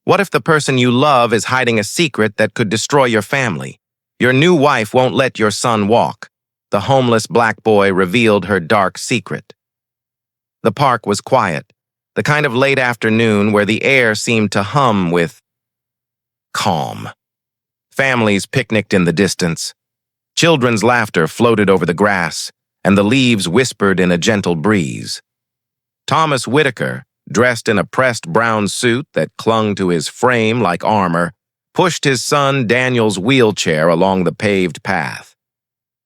What if the person you love is hiding a secret that could destroy your family? Your new wife won't let your son walk. The homeless black boy revealed her dark secret. The park was quiet, the kind of late afternoon where the air seemed to hum with calm. Families picnicked in the distance. Children's laughter floated over the grass, and the leaves whispered in a gentle breeze. Thomas Whitaker, dressed in a pressed brown suit that clung to his frame like armor, pushed his son Daniel's wheelchair along the paved path.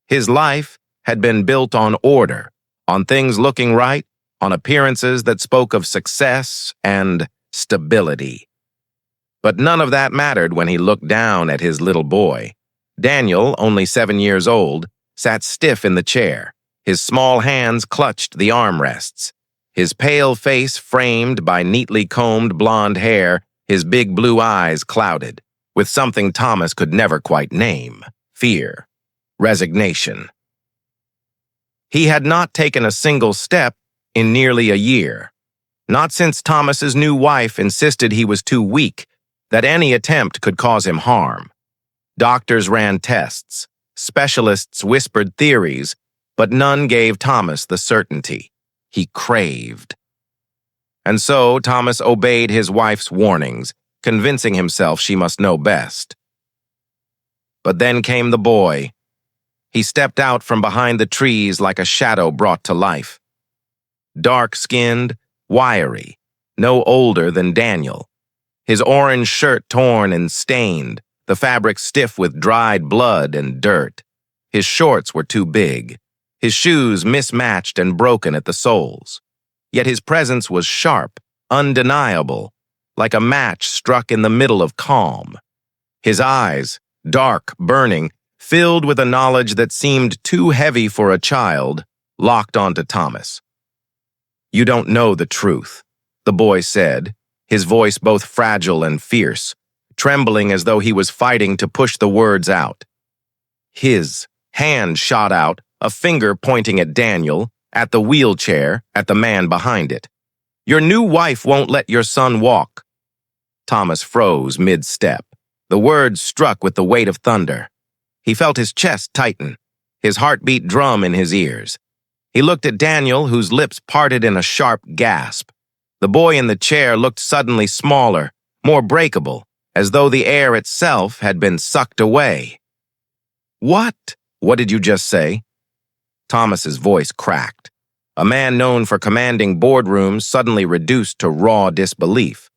His life had been built on order, on things looking right, on appearances that spoke of success and stability. But none of that mattered when he looked down at his little boy. Daniel, only 7 years old, sat stiff in the chair. His small hands clutched the armrests. His pale face framed by neatly combed blonde hair, his big blue eyes clouded, with something Thomas could never quite name: fear, resignation. He had not taken a single step in nearly a year. Not since Thomas's new wife insisted he was too weak, that any attempt could cause him harm. Doctors ran tests, specialists whispered theories, but none gave Thomas the certainty he craved. And so Thomas obeyed his wife's warnings, convincing himself she must know best. But then came the boy. He stepped out from behind the trees like a shadow brought to life. Dark-skinned, wiry, no older than Daniel. His orange shirt torn and stained, the fabric stiff with dried blood and dirt. His shorts were too big, his shoes mismatched and broken at the soles. Yet his presence was sharp, undeniable, like a match struck in the middle of calm. His eyes, dark, burning, filled with a knowledge that seemed too heavy for a child, locked onto Thomas. "You don't know the truth," the boy said, his voice both fragile and fierce, trembling as though he was fighting to push the words out. His hand shot out, a finger pointing at Daniel, at the wheelchair, at the man behind it. "Your new wife won't let your son walk." Thomas froze mid-step. The words struck with the weight of thunder. He felt his chest tighten, his heartbeat drum in his ears. He looked at Daniel, whose lips parted in a sharp gasp. The boy in the chair looked suddenly smaller, more breakable, as though the air itself had been sucked away. "What? What did you just say?" Thomas's voice cracked. A man known for commanding boardrooms suddenly reduced to raw disbelief.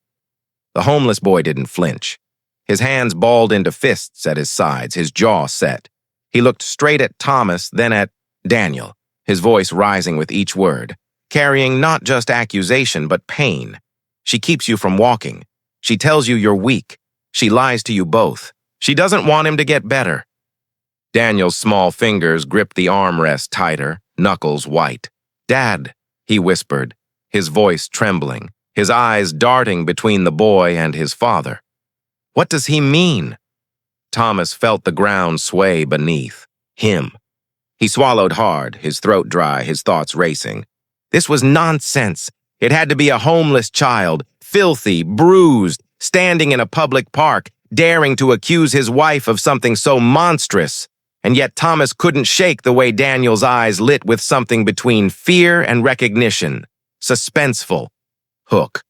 The homeless boy didn't flinch. His hands balled into fists at his sides, his jaw set. He looked straight at Thomas, then at Daniel, his voice rising with each word, carrying not just accusation but pain. "She keeps you from walking. She tells you you're weak. She lies to you both. She doesn't want him to get better." Daniel's small fingers gripped the armrest tighter, knuckles white. "Dad," he whispered, his voice trembling, his eyes darting between the boy and his father. "What does he mean?" Thomas felt the ground sway beneath him. He swallowed hard, his throat dry, his thoughts racing. This was nonsense. It had to be a homeless child, filthy, bruised, standing in a public park, daring to accuse his wife of something so monstrous. And yet Thomas couldn't shake the way Daniel's eyes lit with something between fear and recognition. Suspenseful. Hook.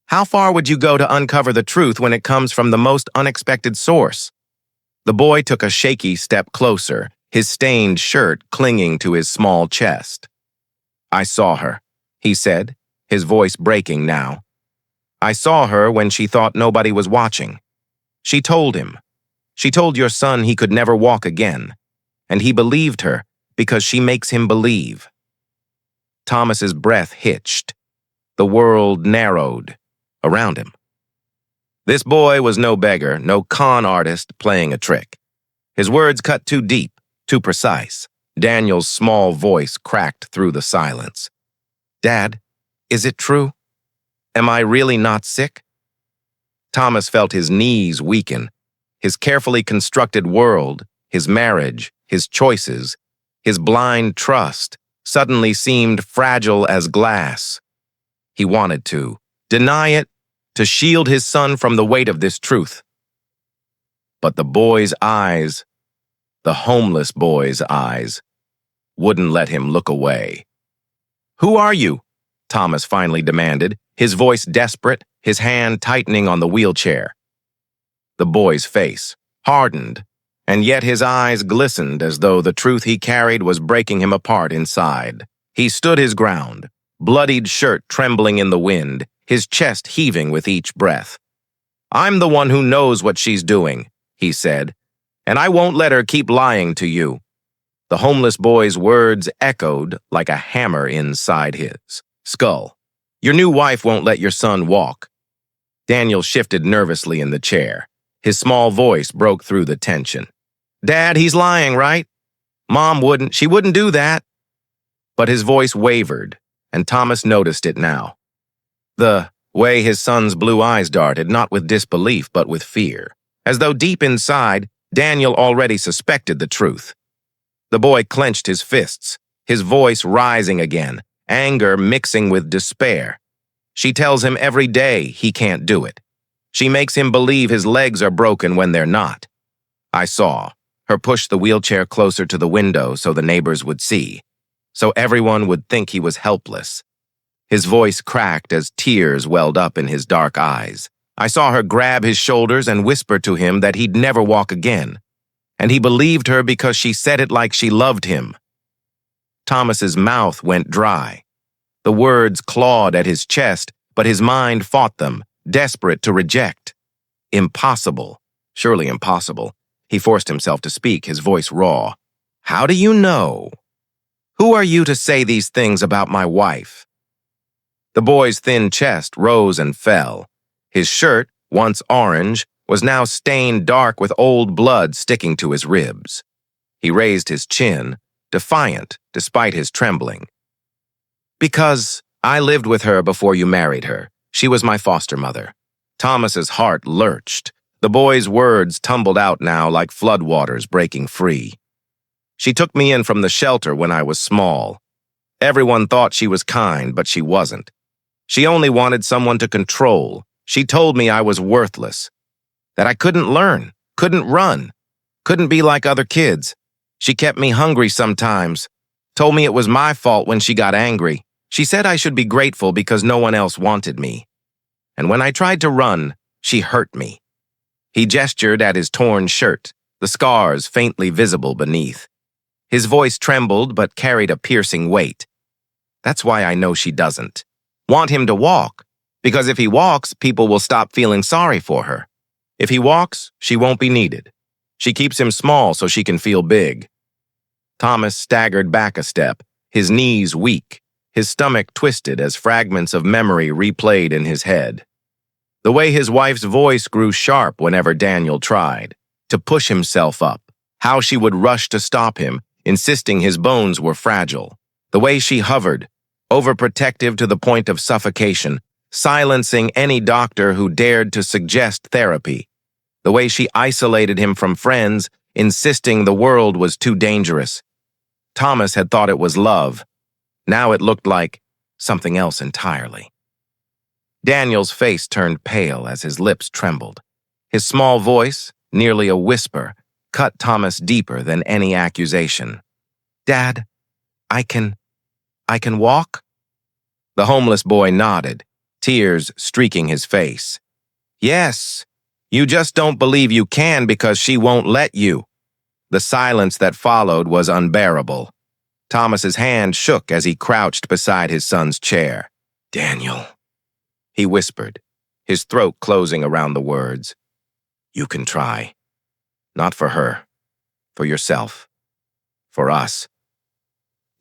How far would you go to uncover the truth when it comes from the most unexpected source? The boy took a shaky step closer, his stained shirt clinging to his small chest. "I saw her," he said, his voice breaking now. "I saw her when she thought nobody was watching. She told him. She told your son he could never walk again, and he believed her because she makes him believe." Thomas's breath hitched. The world narrowed around him. This boy was no beggar, no con artist playing a trick. His words cut too deep, too precise. Daniel's small voice cracked through the silence. "Dad, is it true? Am I really not sick?" Thomas felt his knees weaken. His carefully constructed world, his marriage, his choices, his blind trust, suddenly seemed fragile as glass. He wanted to deny it, to shield his son from the weight of this truth. But the boy's eyes, the homeless boy's eyes, wouldn't let him look away. "Who are you?" Thomas finally demanded, his voice desperate, his hand tightening on the wheelchair. The boy's face hardened, and yet his eyes glistened as though the truth he carried was breaking him apart inside. He stood his ground, bloodied shirt trembling in the wind, his chest heaving with each breath. "I'm the one who knows what she's doing," he said, "and I won't let her keep lying to you." The homeless boy's words echoed like a hammer inside his skull. "Your new wife won't let your son walk." Daniel shifted nervously in the chair. His small voice broke through the tension. "Dad, he's lying, right? She wouldn't do that." But his voice wavered, and Thomas noticed it now. The way his son's blue eyes darted, not with disbelief, but with fear, as though deep inside, Daniel already suspected the truth. The boy clenched his fists, his voice rising again, anger mixing with despair. "She tells him every day he can't do it. She makes him believe his legs are broken when they're not." I saw her push the wheelchair closer to the window so the neighbors would see, so everyone would think he was helpless. His voice cracked as tears welled up in his dark eyes. I saw her grab his shoulders and whisper to him that he'd never walk again, and he believed her because she said it like she loved him. Thomas's mouth went dry. The words clawed at his chest, but his mind fought them, desperate to reject. Impossible. Surely impossible. He forced himself to speak, his voice raw. "How do you know? Who are you to say these things about my wife?" The boy's thin chest rose and fell. His shirt, once orange, was now stained dark with old blood sticking to his ribs. He raised his chin, defiant despite his trembling. "Because I lived with her before you married her. She was my foster mother." Thomas's heart lurched. The boy's words tumbled out now like floodwaters breaking free. "She took me in from the shelter when I was small. Everyone thought she was kind, but she wasn't. She only wanted someone to control. She told me I was worthless, that I couldn't learn, couldn't run, couldn't be like other kids. She kept me hungry sometimes, told me it was my fault when she got angry. She said I should be grateful because no one else wanted me. And when I tried to run, she hurt me." He gestured at his torn shirt, the scars faintly visible beneath. His voice trembled but carried a piercing weight. "That's why I know she doesn't want him to walk, because if he walks, people will stop feeling sorry for her. If he walks, she won't be needed. She keeps him small so she can feel big." Thomas staggered back a step, his knees weak, his stomach twisted as fragments of memory replayed in his head. The way his wife's voice grew sharp whenever Daniel tried to push himself up, how she would rush to stop him, insisting his bones were fragile. The way she hovered, overprotective to the point of suffocation, silencing any doctor who dared to suggest therapy. The way she isolated him from friends, insisting the world was too dangerous. Thomas had thought it was love. Now it looked like something else entirely. Daniel's face turned pale as his lips trembled. His small voice, nearly a whisper, cut Thomas deeper than any accusation. "Dad, I can walk?" The homeless boy nodded, tears streaking his face. "Yes, you just don't believe you can because she won't let you." The silence that followed was unbearable. Thomas's hand shook as he crouched beside his son's chair. "Daniel," he whispered, his throat closing around the words. "You can try. Not for her. For yourself. For us."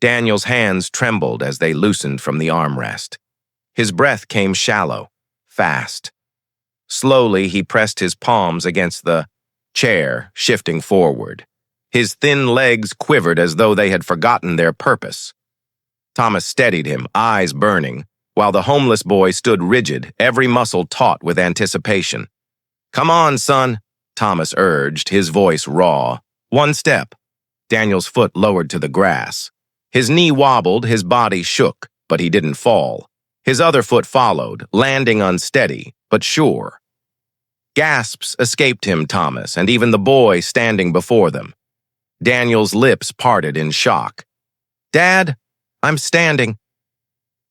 Daniel's hands trembled as they loosened from the armrest. His breath came shallow, fast. Slowly, he pressed his palms against the chair, shifting forward. His thin legs quivered as though they had forgotten their purpose. Thomas steadied him, eyes burning, while the homeless boy stood rigid, every muscle taut with anticipation. "Come on, son," Thomas urged, his voice raw. "One step." Daniel's foot lowered to the grass. His knee wobbled, his body shook, but he didn't fall. His other foot followed, landing unsteady, but sure. Gasps escaped him, Thomas, and even the boy standing before them. Daniel's lips parted in shock. "Dad, I'm standing."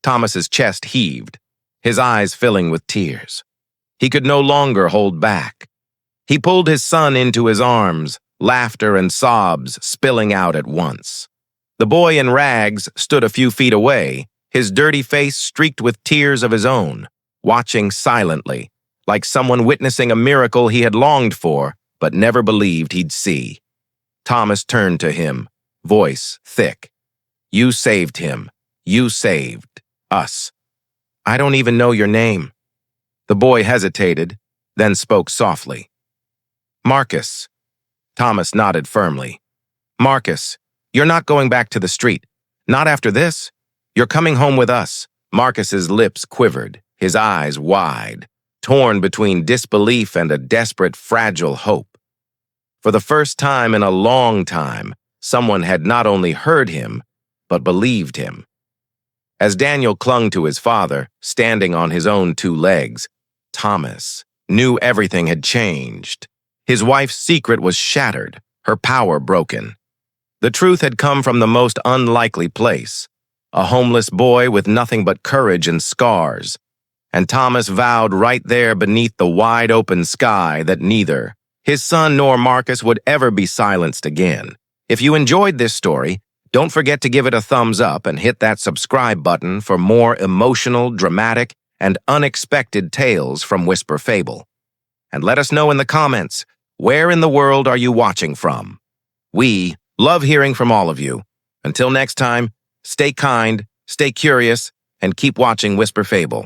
Thomas's chest heaved, his eyes filling with tears. He could no longer hold back. He pulled his son into his arms, laughter and sobs spilling out at once. The boy in rags stood a few feet away, his dirty face streaked with tears of his own, watching silently, like someone witnessing a miracle he had longed for but never believed he'd see. Thomas turned to him, voice thick. "You saved him. You saved us. I don't even know your name." The boy hesitated, then spoke softly. "Marcus." Thomas nodded firmly. "Marcus, you're not going back to the street. Not after this. You're coming home with us." Marcus's lips quivered, his eyes wide, torn between disbelief and a desperate, fragile hope. For the first time in a long time, someone had not only heard him, but believed him. As Daniel clung to his father, standing on his own two legs, Thomas knew everything had changed. His wife's secret was shattered, her power broken. The truth had come from the most unlikely place, a homeless boy with nothing but courage and scars. And Thomas vowed right there beneath the wide-open sky that neither his son nor Marcus would ever be silenced again. If you enjoyed this story, don't forget to give it a thumbs up and hit that subscribe button for more emotional, dramatic, and unexpected tales from Whisper Fable. And let us know in the comments, where in the world are you watching from? We love hearing from all of you. Until next time, stay kind, stay curious, and keep watching Whisper Fable.